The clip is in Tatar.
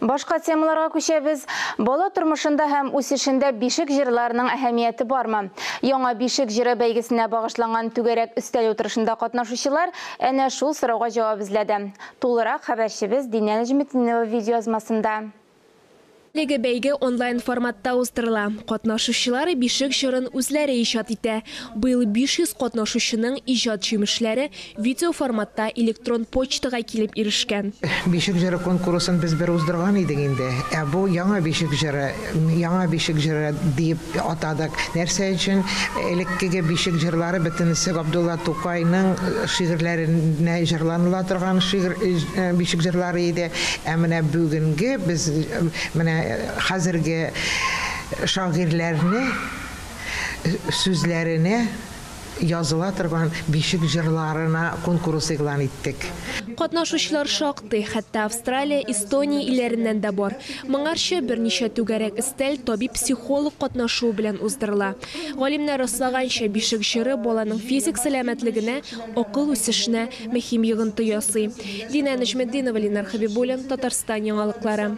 Башка темаларга күчәбез. Бала тормышында һәм үсешендә бишек җырларының әһәмияте бармы? Яңа бишек җыры бәйгесенә багышланган түгәрәк өстәл утырышында катнашучылар әнә шул сорауга җавап эзләде. Тулырак хәбәрчебез Динә Нәҗметдинова видеоязмасында. Әлеге бәйге онлайн форматта уздырыла. Катнашучылар бишек җырын үзләре иҗат итә. Быел 500 катнашучының иҗат җимешләре видео форматта электрон почтага килеп ирешкән. Бишек җыры конкурсын без бер уздырган идек инде. Бу яңа бишек җыры дип атадык. Нәрсә өчен элеккеге бишек җырлары бөтенесе Габдулла Тукайның шигырьләренә җырланыла торган бишек җырлары иде. Менә бүгенге без хәзерге шагыйрьләрне сүзләренә языла торган бишек җырларына конкурс игълан иттек. Катнашучылар шактый, хәтта Австралия, Эстония илләреннән дә бар. Моңарчы берничә түгәрәк өстәл табиб-психолог катнашу белән уздырыла. Галимнәр раслаганча, бишек җыры баланың физик сәламәтлегенә, акыл үсешенә мөһим йогынты ясый. Динә Нәҗметдинова, Ленар Хәбибуллин, Татарстан яңалыклары.